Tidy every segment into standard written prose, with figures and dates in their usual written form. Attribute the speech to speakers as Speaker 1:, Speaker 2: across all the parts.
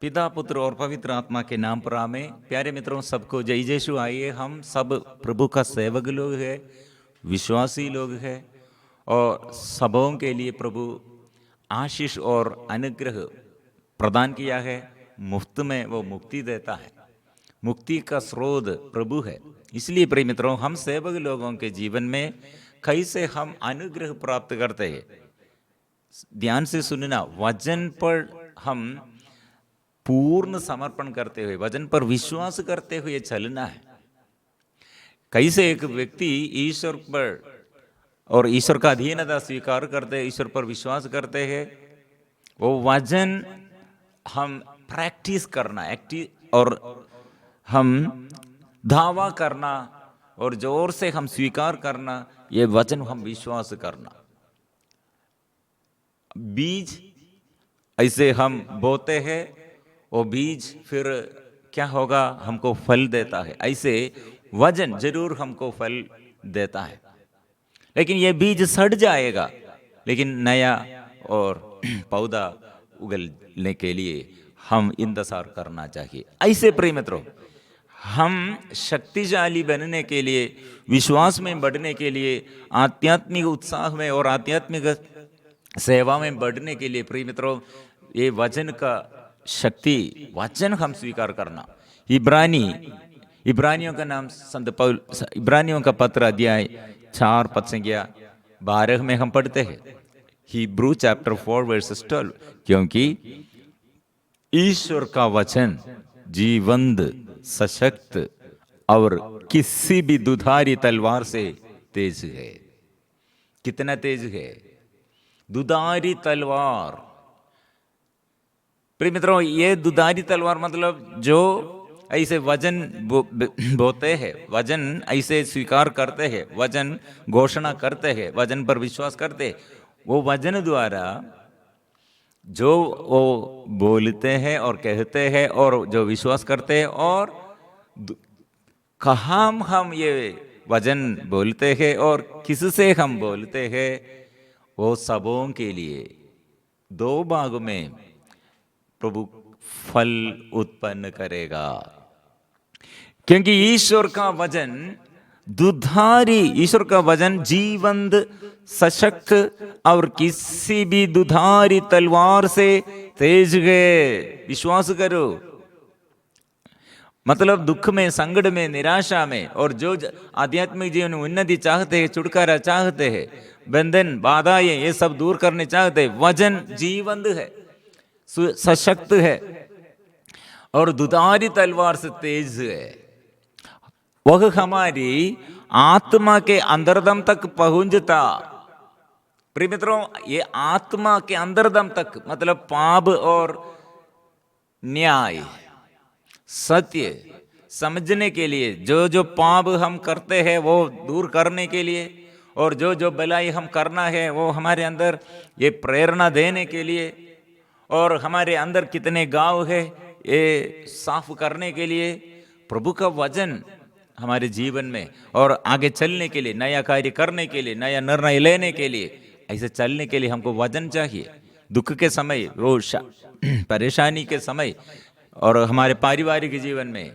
Speaker 1: पिता पुत्र और पवित्र आत्मा के नाम पर आमें। प्यारे मित्रों, सबको जय यीशु। आइए हम सब प्रभु का सेवक लोग हैं, विश्वासी लोग हैं, और सबों के लिए प्रभु आशीष और अनुग्रह प्रदान किया है। मुफ्त में वो मुक्ति देता है। मुक्ति का स्रोत प्रभु है। इसलिए प्रिय मित्रों, हम सेवक लोगों के जीवन में कैसे हम अनुग्रह प्राप्त करते हैं, ध्यान से सुनना। वचन पर हम पूर्ण समर्पण करते हुए, वचन पर विश्वास करते हुए चलना है। कैसे एक व्यक्ति ईश्वर पर और ईश्वर का अधीनता स्वीकार करते, ईश्वर पर विश्वास करते हैं, वो वचन हम प्रैक्टिस करना, और हम दावा करना और जोर से हम स्वीकार करना, ये वचन हम विश्वास करना। बीज ऐसे हम बोते हैं, वो बीज फिर क्या होगा, हमको फल देता है। ऐसे वचन जरूर हमको फल देता है, लेकिन ये बीज सड़ जाएगा, लेकिन नया और पौधा उगलने के लिए हम इंतजार करना चाहिए। ऐसे प्रिय मित्रों, हम शक्तिशाली बनने के लिए, विश्वास में बढ़ने के लिए, आध्यात्मिक उत्साह में और आध्यात्मिक सेवा में बढ़ने के लिए प्रिय मित्रों, ये वचन का शक्ति, वचन हम स्वीकार करना। इब्रानियों का नाम संत पौल, इब्रानियों का पत्र अध्याय 4 पद संख्या 12 में हम पढ़ते हैं, हिब्रू चैप्टर 4 वर्सेस 12, क्योंकि ईश्वर का वचन जीवंत, सशक्त और किसी भी दुधारी तलवार से तेज है। कितना तेज है? दुधारी तलवार। प्रिय मित्रों, ये दुधारी तलवार मतलब जो ऐसे वचन बोते हैं, वचन ऐसे स्वीकार करते हैं, वचन घोषणा करते हैं, वचन पर विश्वास करते हैं, वो वचन द्वारा जो वो बोलते हैं और कहते हैं और जो विश्वास करते हैं, और कहाँ हम ये वचन बोलते हैं और किससे हम बोलते हैं, वो सबों के लिए दो भाग में प्रभु फल उत्पन्न करेगा। क्योंकि ईश्वर का वचन दुधारी, ईश्वर का वचन जीवंत, सशक्त और किसी भी दुधारी तलवार से तेज है। विश्वास करो। मतलब दुख में, संकट में, निराशा में, और जो आध्यात्मिक जीवन में उन्नति चाहते हैं, छुटकारा चाहते हैं, बंधन बाधाएं ये सब दूर करने चाहते हैं, वचन जीवंत है, सशक्त है और दुधारी तलवार से तेज है। वह हमारी आत्मा के अंतर्दम तक पहुंचता। प्रिय मित्रों, ये आत्मा के अंतर्दम तक मतलब पाप और न्याय, सत्य समझने के लिए, जो जो पाप हम करते हैं वो दूर करने के लिए, और जो जो भलाई हम करना है वो हमारे अंदर ये प्रेरणा देने के लिए, और हमारे अंदर कितने गाँव है ये साफ करने के लिए प्रभु का वचन हमारे जीवन में, और आगे चलने के लिए, नया कार्य करने के लिए, नया निर्णय लेने के लिए, ऐसे चलने के लिए हमको वचन चाहिए। दुख के समय, रोज परेशानी के समय, और हमारे पारिवारिक जीवन में,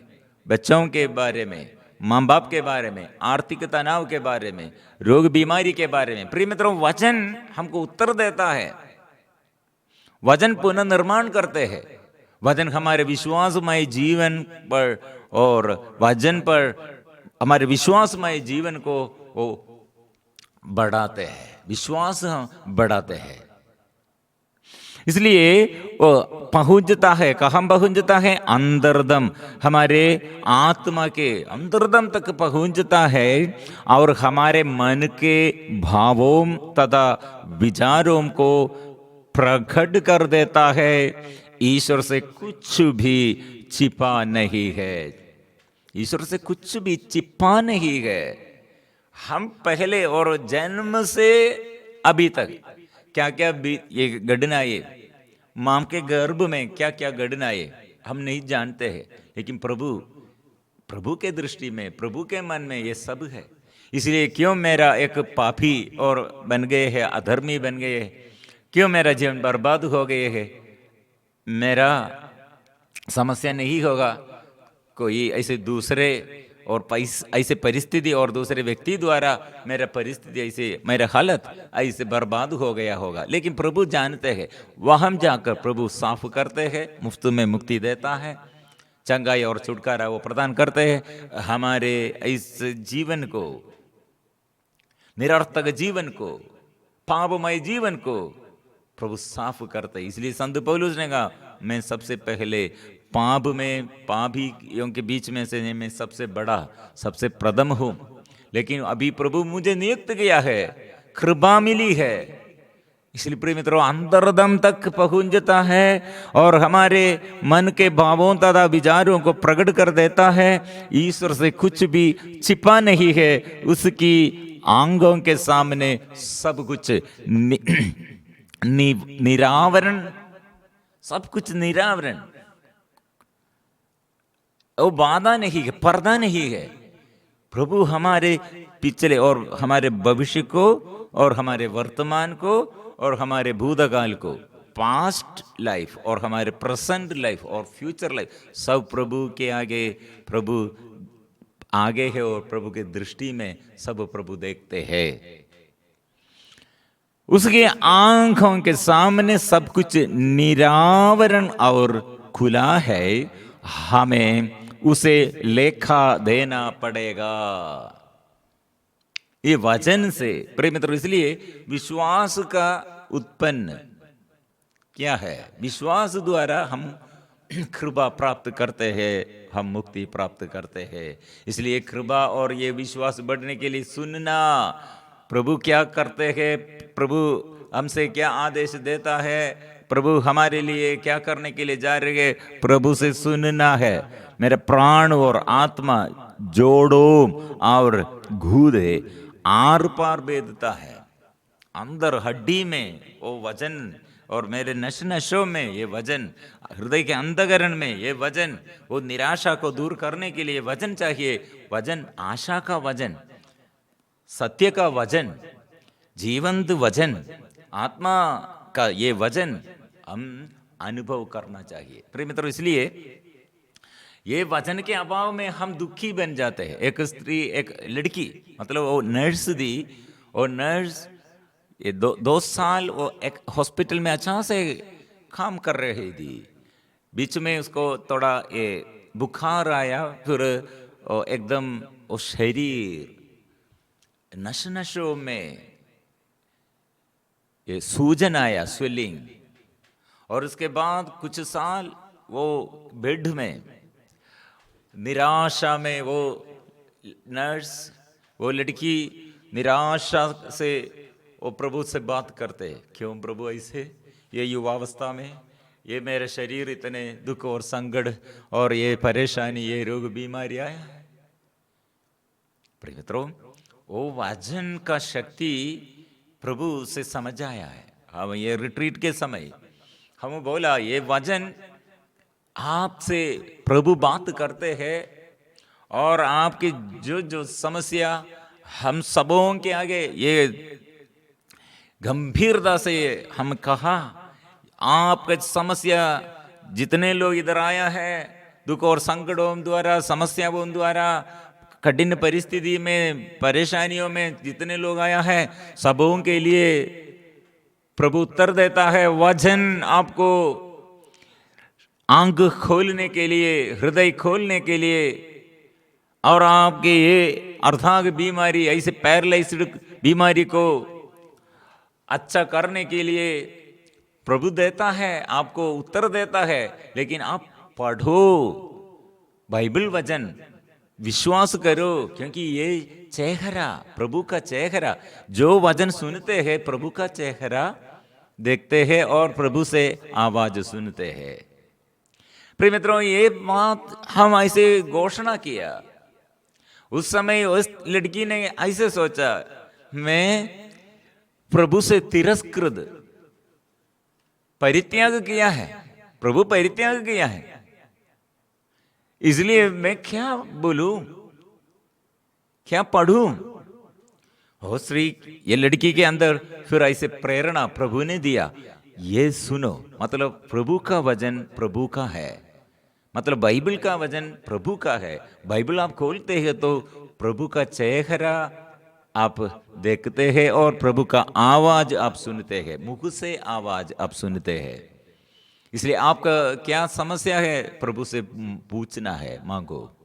Speaker 1: बच्चों के बारे में, माँ बाप के बारे में, आर्थिक तनाव के बारे में, रोग बीमारी के बारे में, प्रिय मित्रों, वचन हमको उत्तर देता है। वचन पुनर्निर्माण करते हैं। वचन हमारे विश्वासमय जीवन पर और वचन पर हमारे विश्वासमय जीवन को वो बढ़ाते हैं, विश्वास बढ़ाते हैं। इसलिए वो पहुंचता है, कहाँ पहुंचता है? अंतर्दम, हमारे आत्मा के अंतर्दम तक पहुंचता है, और हमारे मन के भावों तथा विचारों को प्रकट कर देता है। ईश्वर से कुछ भी छिपा नहीं है। ईश्वर से कुछ भी छिपा नहीं है। हम पहले और जन्म से अभी तक क्या क्या ये घटनाएं, मां के गर्भ में क्या क्या घटनाएं हम नहीं जानते हैं, लेकिन प्रभु के दृष्टि में, प्रभु के मन में ये सब है। इसलिए क्यों मेरा एक पापी और बन गए हैं, अधर्मी बन गए हैं, क्यों मेरा जीवन बर्बाद हो गए है, मेरा समस्या नहीं होगा, कोई ऐसे दूसरे और ऐसे परिस्थिति और दूसरे व्यक्ति द्वारा मेरा परिस्थिति ऐसे, मेरा हालत ऐसे बर्बाद हो गया होगा। लेकिन प्रभु जानते हैं, वहां जाकर प्रभु साफ करते हैं, मुफ्त में मुक्ति देता है, चंगाई और छुटकारा वो प्रदान करते हैं। हमारे इस जीवन को, निरर्थक जीवन को, पापमय जीवन को प्रभु साफ करते हैं। इसलिए संत पौलुस ने कहा, मैं सबसे पहले पाप में, पापियों के बीच में से मैं सबसे बड़ा, सबसे प्रथम हूं। लेकिन अभी प्रभु मुझे नियुक्त किया है, कृपा मिली है। इसलिए प्रिय मित्रों, अंतर्दम तक पहुंचता है और हमारे मन के भावों तथा विचारों को प्रकट कर देता है। ईश्वर से कुछ भी छिपा नहीं है, उसकी आंखों के सामने सब कुछ निरावरण, सब कुछ निरावरण, वो बाधा नहीं है, पर्दा नहीं है। प्रभु हमारे पिछले और हमारे भविष्य को और हमारे वर्तमान को और हमारे भूतकाल को, पास्ट लाइफ और हमारे प्रेजेंट लाइफ और फ्यूचर लाइफ, सब प्रभु के आगे, प्रभु आगे है और प्रभु के दृष्टि में सब प्रभु देखते हैं। उसके आंखों के सामने सब कुछ निरावरण और खुला है। हमें उसे लेखा देना पड़ेगा। ये वचन से प्रिय मित्रों, इसलिए विश्वास का उत्पन्न क्या है? विश्वास द्वारा हम कृपा प्राप्त करते हैं, हम मुक्ति प्राप्त करते हैं। इसलिए कृपा और ये विश्वास बढ़ने के लिए सुनना, प्रभु क्या करते हैं, प्रभु हमसे क्या आदेश देता है, प्रभु हमारे लिए क्या करने के लिए जा रहे हैं, प्रभु से सुनना है। मेरे प्राण और आत्मा, जोड़ों और गूदे आर पार भेदता है। अंदर हड्डी में वो वजन और मेरे नश नशों में ये वजन, हृदय के अंतःकरण में ये वजन, वो निराशा को दूर करने के लिए वजन चाहिए। वजन, आशा का वजन, सत्य का वजन, जीवंत वजन, आत्मा का ये वजन हम अनुभव करना चाहिए प्रिय मित्रों। इसलिए ये वचन के अभाव में हम दुखी बन जाते हैं। एक स्त्री, एक लड़की, मतलब वो नर्स थी, और नर्स ये दो साल वो एक हॉस्पिटल में अच्छा से काम कर रही थी। बीच में उसको थोड़ा ये बुखार आया, फिर एकदम वो शरीर नश नशों में ये सूजन आया, स्वेलिंग, और उसके बाद कुछ साल वो बेड में निराशा में, वो नर्स, वो लड़की निराशा से वो प्रभु से बात करते, क्यों प्रभु ऐसे, ये युवावस्था में ये मेरे शरीर इतने दुख और संकट और ये परेशानी, ये रोग बीमारी आया है। प्रिय मित्रों, वो वचन का शक्ति प्रभु से समझ आया है। हम ये रिट्रीट के समय हम बोला, ये वचन आपसे प्रभु बात करते हैं और आपकी जो जो समस्या हम सबों के आगे, ये गंभीरता से हम कहा, आपका समस्या जितने लोग इधर आया है, दुख और संकटों द्वारा, समस्याओं द्वारा, कठिन परिस्थिति में, परेशानियों में जितने लोग आया है, सबों के लिए प्रभु उत्तर देता है। वचन आपको आंख खोलने के लिए, हृदय खोलने के लिए, और आपके ये अर्थात बीमारी, ऐसे पैरालाइज्ड बीमारी को अच्छा करने के लिए प्रभु देता है, आपको उत्तर देता है। लेकिन आप पढ़ो बाइबल वचन, विश्वास करो, क्योंकि ये चेहरा, प्रभु का चेहरा, जो वचन सुनते हैं प्रभु का चेहरा देखते हैं और प्रभु से आवाज सुनते हैं। प्रिय मित्रों, ये बात हम ऐसे घोषणा किया। उस समय उस लड़की ने ऐसे सोचा, मैं प्रभु से तिरस्कृत, परित्याग किया है, प्रभु परित्याग किया है, इसलिए मैं क्या बोलूं, क्या पढ़ूं। हो श्री, ये लड़की के अंदर फिर ऐसे प्रेरणा प्रभु ने दिया, ये सुनो, मतलब प्रभु का वचन प्रभु का है, मतलब बाइबल का वचन प्रभु का है। बाइबल आप खोलते हैं तो प्रभु का चेहरा आप देखते हैं और प्रभु का आवाज आप सुनते हैं, मुख से आवाज आप सुनते हैं। इसलिए आपका क्या समस्या है प्रभु से पूछना है, मांगो।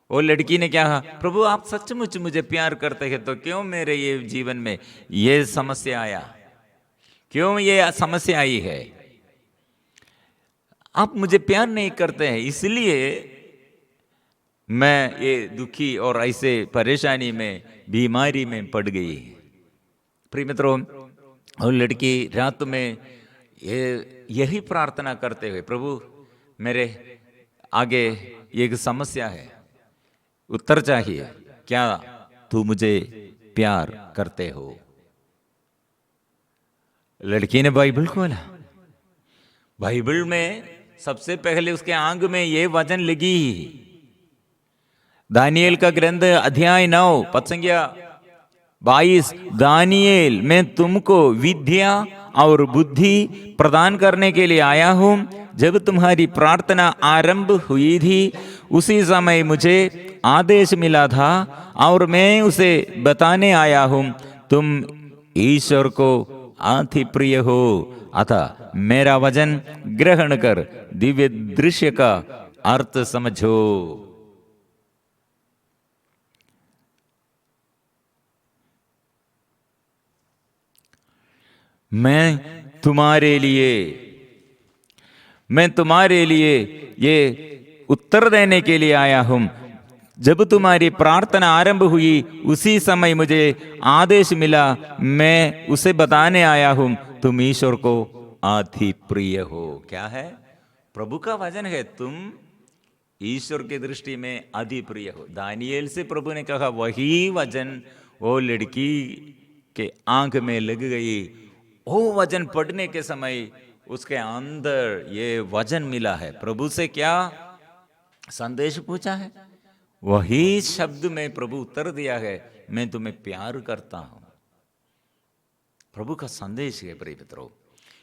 Speaker 1: वो लड़की ने क्या कहा, प्रभु आप सचमुच मुझे प्यार करते हैं तो क्यों मेरे ये जीवन में ये समस्या आया, क्यों ये समस्या आई है? आप मुझे प्यार नहीं करते हैं इसलिए मैं ये दुखी और ऐसे परेशानी में, बीमारी में पड़ गई। प्रिय मित्रों, और लड़की रात में यही प्रार्थना करते हुए, प्रभु मेरे आगे एक समस्या है, उत्तर चाहिए, क्या तू मुझे प्यार करते हो? लड़की ने बाइबल खोला। बाइबल में सबसे पहले उसके आंग में ये वचन लगी, दानियल का ग्रंथ अध्याय 9 पद संख्या 22, दानियल मैं तुमको विद्या और बुद्धि प्रदान करने के लिए आया हूं। जब तुम्हारी प्रार्थना आरंभ हुई थी उसी समय मुझे आदेश मिला था और मैं उसे बताने आया हूं, तुम ईश्वर को अति प्रिय हो, अतः मेरा वचन ग्रहण कर दिव्य दृश्य का अर्थ समझो। मैं तुम्हारे लिए ये उत्तर देने के लिए आया हूं। जब तुम्हारी प्रार्थना आरंभ हुई उसी समय मुझे आदेश मिला, मैं उसे बताने आया हूं, तुम ईश्वर को अति प्रिय हो। क्या है? प्रभु का वचन है, तुम ईश्वर की दृष्टि में अति प्रिय हो। दानिయేल से प्रभु ने कहा, वही वचन वो लड़की के आंख में लग गई। वो वचन पढ़ने के समय उसके अंदर ये वचन मिला है। प्रभु से क्या संदेश पूछा है, वही शब्द में प्रभु उत्तर दिया है, मैं तुम्हें प्यार करता हूं। प्रभु का संदेश है प्रिय मित्रों।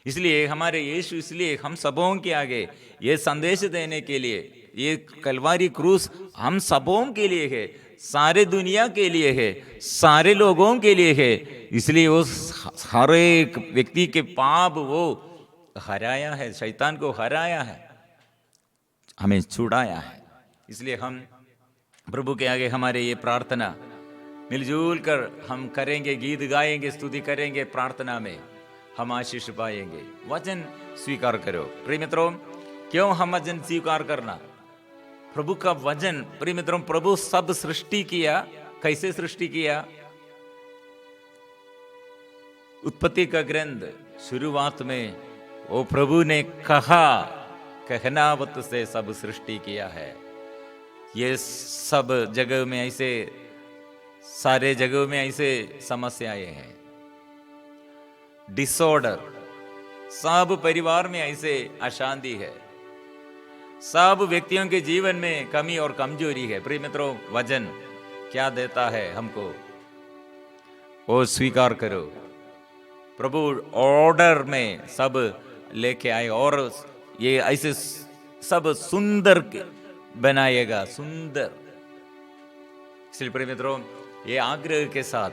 Speaker 1: इसलिए हमारे यीशु, इसलिए हम सबों के आगे ये संदेश देने के लिए, ये कलवारी क्रूस हम सबों के लिए है, सारे दुनिया के लिए है, सारे लोगों के लिए है। इसलिए वो हर एक व्यक्ति के पाप वो हराया है, शैतान को हराया है, हमें छुड़ाया है। इसलिए हम प्रभु के आगे हमारे ये प्रार्थना मिलजुल कर हम करेंगे, गीत गाएंगे, स्तुति करेंगे, प्रार्थना में हम आशीष पाएंगे। वचन स्वीकार करो प्रिय मित्रों। क्यों हम वचन स्वीकार करना? प्रभु का वचन, प्रिय मित्रों, प्रभु सब सृष्टि किया। कैसे सृष्टि किया? उत्पत्ति का ग्रंथ शुरुआत में वो प्रभु ने कहा, कहनावत से सब सृष्टि किया है। ये सब जगह में ऐसे, सारे जगहों में ऐसे समस्याएं हैं, डिसऑर्डर, सब परिवार में ऐसे अशांति है, सब व्यक्तियों के जीवन में कमी और कमजोरी है। प्रिय मित्रों, वचन क्या देता है हमको, वो स्वीकार करो। प्रभु ऑर्डर में सब लेके आए और ये ऐसे सब सुंदर बनाएगा, सुंदर। इसलिए प्रिय मित्रों, ये आग्रह के साथ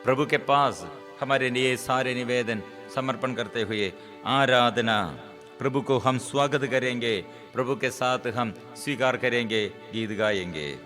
Speaker 1: प्रभु के पास हमारे लिए सारे निवेदन समर्पण करते हुए आराधना, प्रभु को हम स्वागत करेंगे, प्रभु के साथ हम स्वीकार करेंगे, गीत गाएंगे।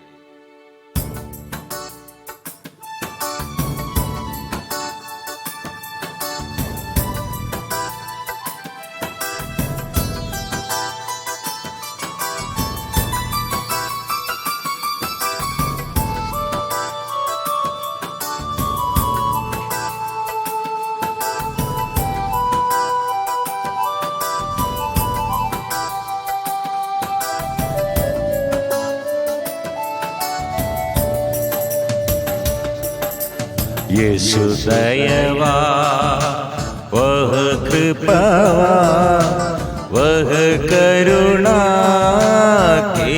Speaker 1: यीशु दयवा, वह कृपावा, वह करुणा के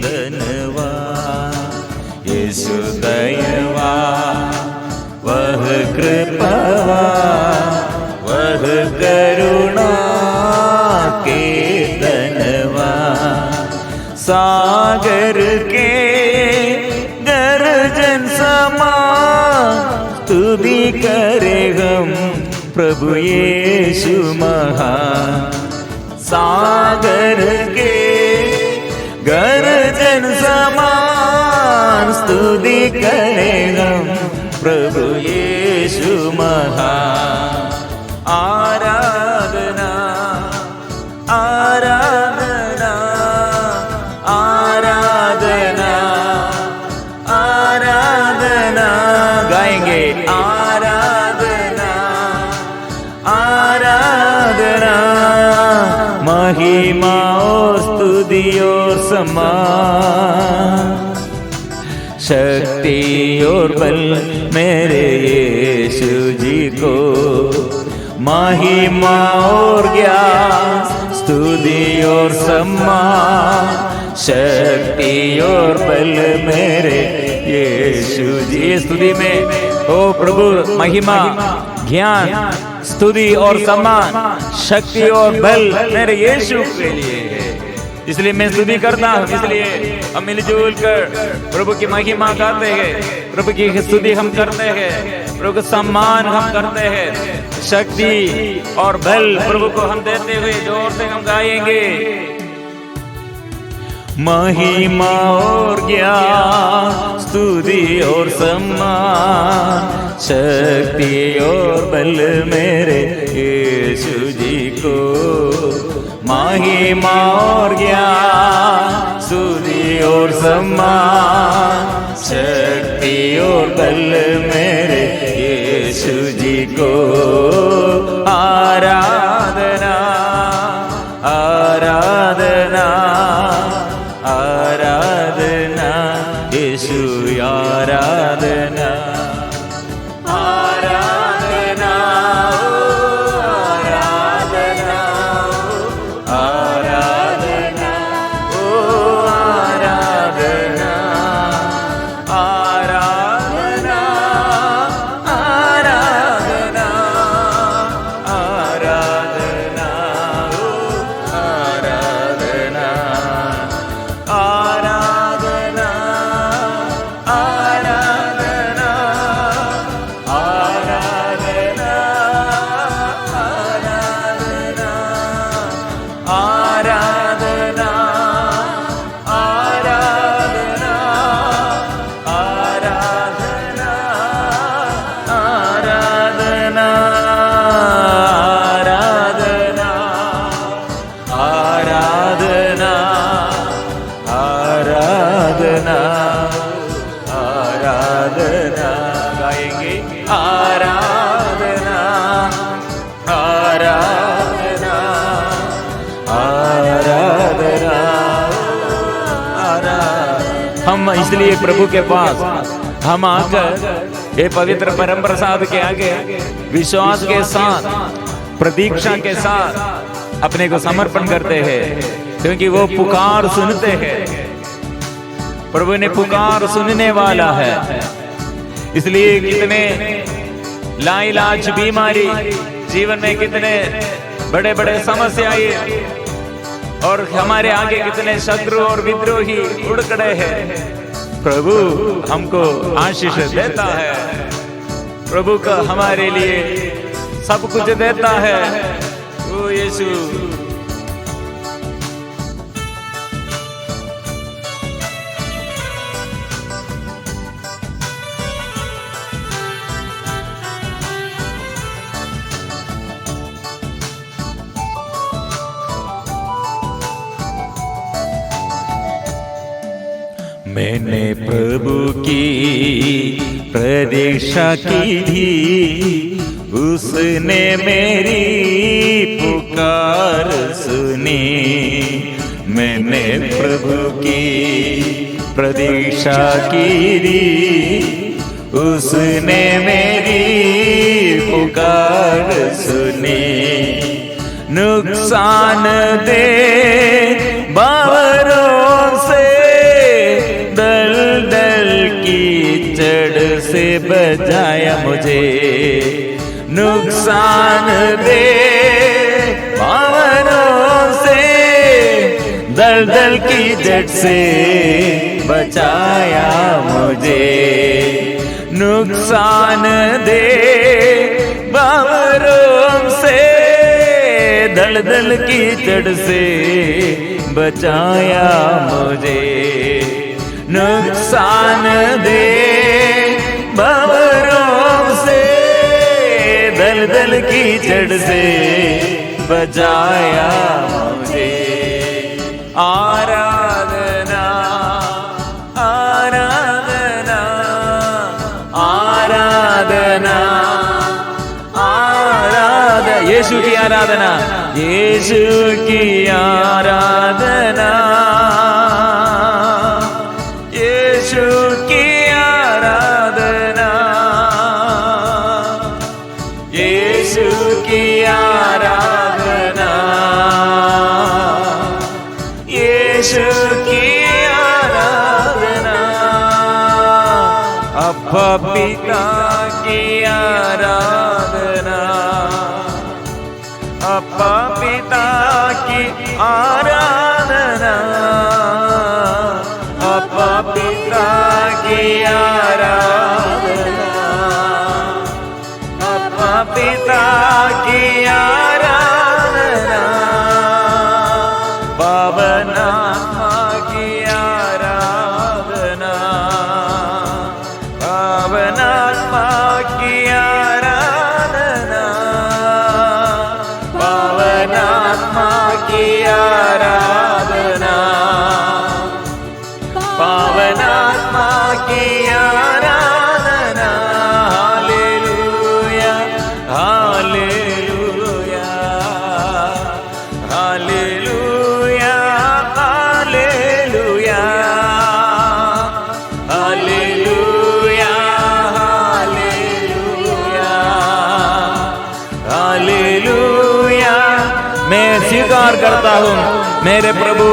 Speaker 1: धनवा। यीशु दयवा, वह कृपावा, वह करुणा के धनवा। सागर के गर्जन समान स्तुति करे हम प्रभु यीशु महान। सागर के गर्जन समान स्तुति करे हम प्रभु यीशु महान। आराधना आराधना आराधना आराधना गाएंगे। आराधना आराधना महिमा और स्तुति और सम्मान शक्ति और बल मेरे यीशु जी को। महिमा और ज्ञान स्तुति और सम्मान शक्ति और बल मेरे यीशु जी। स्तुति में ओ प्रभु महिमा ज्ञान स्तुति और सम्मान शक्ति और बल मेरे यीशु के लिए है, इसलिए मैं स्तुति करता हूँ। इसलिए हम मिलजुल कर प्रभु की महिमा गाते हैं, प्रभु की स्तुति हम करते हैं, प्रभु का सम्मान हम करते हैं, शक्ति और बल प्रभु को हम देते हुए जोर से हम गाएंगे। महिमा और ज्ञान स्तुति और सम्मान शक्ति और बल मेरे यीशु जी को। महिमा और ज्ञान स्तुति और सम्मान शक्ति और बल मेरे यीशु जी को। आराधना आराधना आराधना यीशु आराधना आराधना आराधना आराधना ओ आराधना आराधना आराधना आराधना ओ आराधना आराधना आराधना आराधना आराधना आराधना आराधना आराधना आराधना आराधना आराधना आराधना गाएंगे। आराधना आराधना आराधना आराधना। हम इसलिए प्रभु के पास हम आकर ये पवित्र परम प्रसाद के आगे विश्वास के साथ प्रतीक्षा के साथ अपने को समर्पण करते हैं, क्योंकि वो पुकार सुनते हैं। प्रभु ने पुकार सुनने वाला है। इसलिए कितने लाइलाज बीमारी जीवन में, कितने बड़े बड़े समस्याएं और हमारे आगे कितने शत्रु और विद्रोही उड़ खड़े हैं, प्रभु हमको आशीष देता है। प्रभु का हमारे लिए सब कुछ देता है वो यीशु। मैंने प्रभु की प्रतीक्षा की थी, उसने मेरी पुकार सुनी। मैंने प्रभु की प्रतीक्षा की थी, उसने मेरी पुकार सुनी। नुकसान दे बावरों से दलदल कीचड़ से बचाया मुझे। नुकसान दे बावरों से दलदल की जड़ से बचाया मुझे, नुकसान दे बाबरों से, दलदल की जड़ से बचाया मुझे, नुकसान दे बाबरों से, दलदल की जड़ से बचाया मुझे। आराधना आराधना आराधना आराधना, यीशु की आराधना, यीशु की आराधना, यीशु की आराधना, यीशु की आराधना, यीशु की आराधना, अब्बा पिता की आराधना, अब्बा पिता की आराधना, अब्बा पिता की आराधना, अब्बा पिता की आराधना, पावन आत्मा की आराधना, पावन आत्मा की आराधना, पावन आत्मा की आराधना, पावन आत्मा की आराधना, hallelujah hallelujah hallelujah hallelujah hallelujah hallelujah hallelujah. मैं स्वीकार करता हूँ मेरे प्रभु,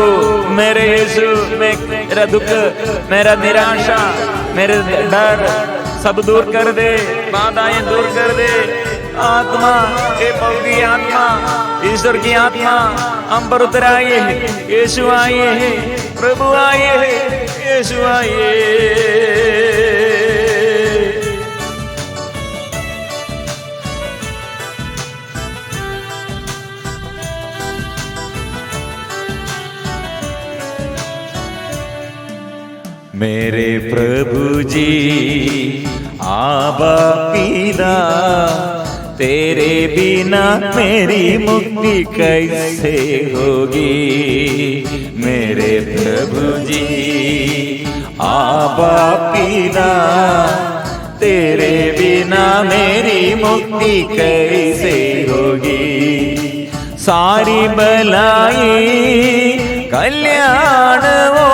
Speaker 1: मेरे यीशु, मेरा दुख, मेरा निराशा, मेरे डर सब दूर कर दे, बाधाएं दूर कर दे। आत्मा, हे पवित्र आत्मा, ईश्वर की आत्मा हम पर उतर आइए है, यीशु आइए है, प्रभु आइए है, यीशु आइए। मेरे प्रभु जी आबा पिता, तेरे बिना मेरी मुक्ति कैसे होगी। मेरे प्रभु जी आबा पिता, तेरे बिना मेरी मुक्ति कैसे होगी। सारी भलाई कल्याण वो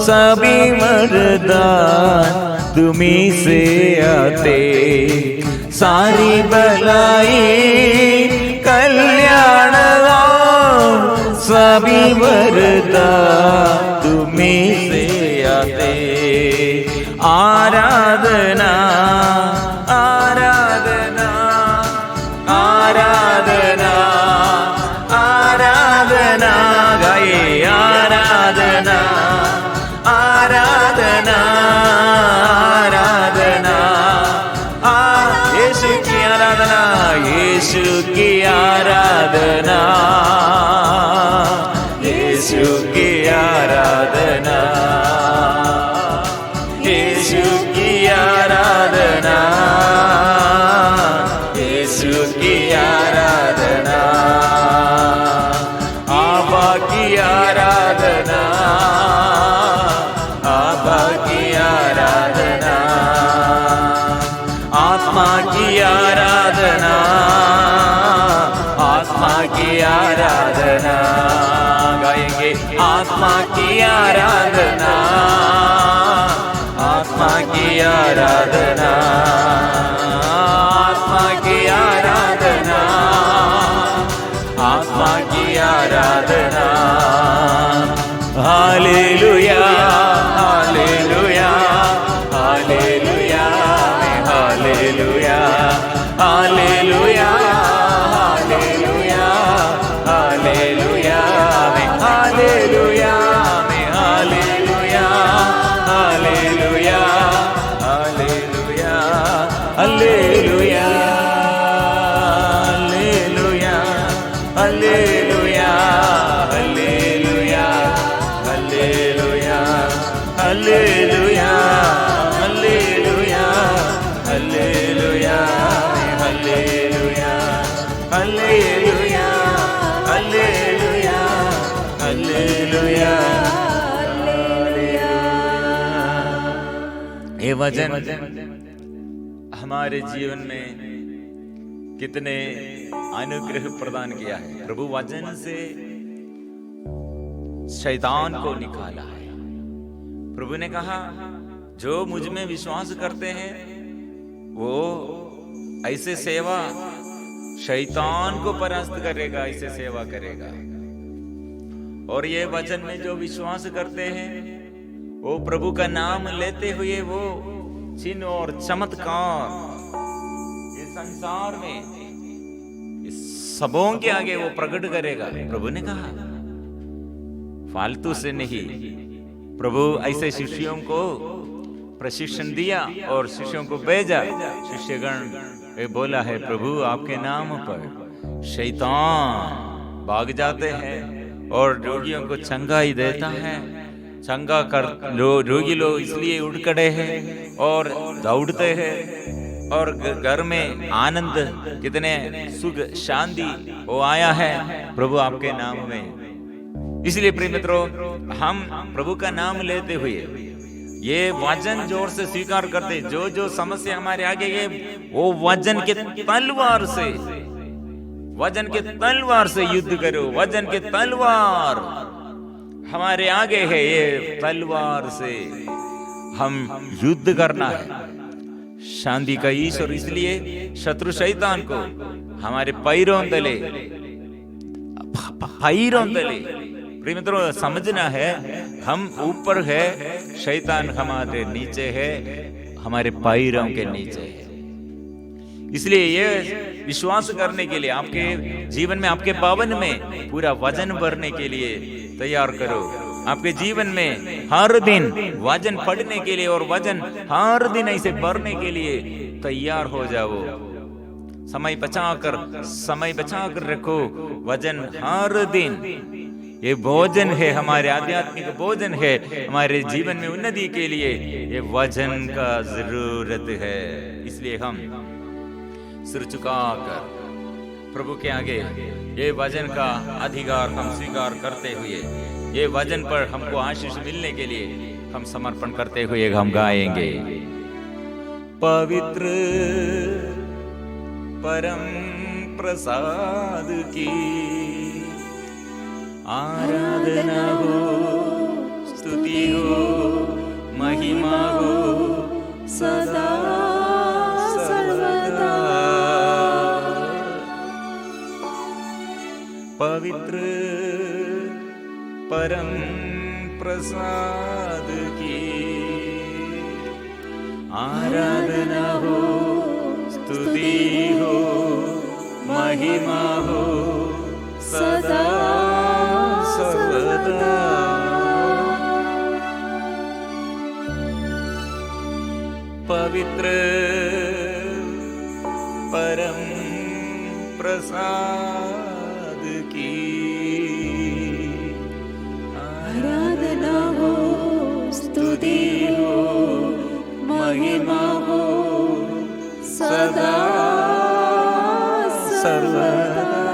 Speaker 1: सभी वरदान तुम्ही से आते। सारी भलाई कल्याण सभी वरदान तुम्ही से आते। आराधना आराधना आराधना आराधना गाए आराधना आराधना आराधना यीशु की आराधना यीशु की आराधना यीशु की आराधना यीशु की आराधना यीशु की आराधना आबा की आराधना आबा की आराधना आत्मा की आराधना आत्मा की आराधना गाएंगे आत्मा की आराधना आत्मा की आराधना आत्मा की आराधना आत्मा की आराधना hallelujah hallelujah hallelujah hallelujah hallelujah hallelujah hallelujah hallelujah में hallelujah, hallelujah, hallelujah, hallelujah, hallelujah, hallelujah, hallelujah, hallelujah, hallelujah, hallelujah, hallelujah, hallelujah, hallelujah, hallelujah, hallelujah, hallelujah. ये वचन हमारे जीवन में कितने अनुग्रह प्रदान किया है। प्रभु वचन से शैतान को निकाला है। प्रभु ने कहा जो मुझ में विश्वास करते हैं वो ऐसे सेवा शैतान को परास्त करेगा, ऐसे सेवा करेगा। और ये वचन में जो विश्वास करते हैं वो प्रभु का नाम लेते हुए वो चिन्ह और चमत्कार इस संसार में इस सबों के आगे वो प्रकट करेगा। प्रभु ने कहा फालतू से नहीं। प्रभु ऐसे शिष्यों को प्रशिक्षण दिया और शिष्यों को भेजा। शिष्यगण बोला है प्रभु आपके नाम पर शैतान भाग जाते हैं और रोगियों को चंगाई देता है। चंगा कर रोगी लोग इसलिए उठ खड़े हैं और दौड़ते हैं और घर में आनंद, कितने सुख शांति वो आया है प्रभु आपके नाम में। इसलिए प्रिय मित्रों, हम प्रभु का नाम लेते हुए ये वचन जोर से स्वीकार करते, जो जो समस्या हमारे आगे है वो वचन के तलवार से, वचन के तलवार से युद्ध करो। वचन के तलवार हमारे आगे है, ये तलवार से हम युद्ध करना है। शांति का ईश्वर इसलिए शत्रु शैतान को हमारे पैरों तले, पैरों तले। प्रिय मित्रों, समझना है हम ऊपर है, शैतान हमारे नीचे है, हमारे पैरों के नीचे है। इसलिए ये विश्वास करने के लिए आपके जीवन में, आपके पावन में पूरा वचन भरने के लिए तैयार करो। आपके जीवन में हर दिन वचन पढ़ने के लिए और वचन हर दिन ऐसे भरने के लिए तैयार हो जाओ। समय बचाकर रखो वचन हर दिन। ये भोजन है, हमारे आध्यात्मिक भोजन है, हमारे जीवन में उन्नति के लिए ये वचन का जरूरत है। इसलिए हम सिर झुकाकर प्रभु के आगे ये वचन का अधिकार हम स्वीकार करते हुए, ये वचन पर हमको आशीष मिलने के लिए हम समर्पण करते हुए हम गाएंगे। पवित्र परम प्रसाद की आराधना हो, स्तुति हो, महिमा हो सदा सर्वदा। पवित्र परम प्रसाद की आराधना हो, स्तुति हो, महिमा हो सदा सर्वदा। पवित्र परम प्रसाद की आराधना हो, स्तुति हो, महिमा हो सदा सर्वदा।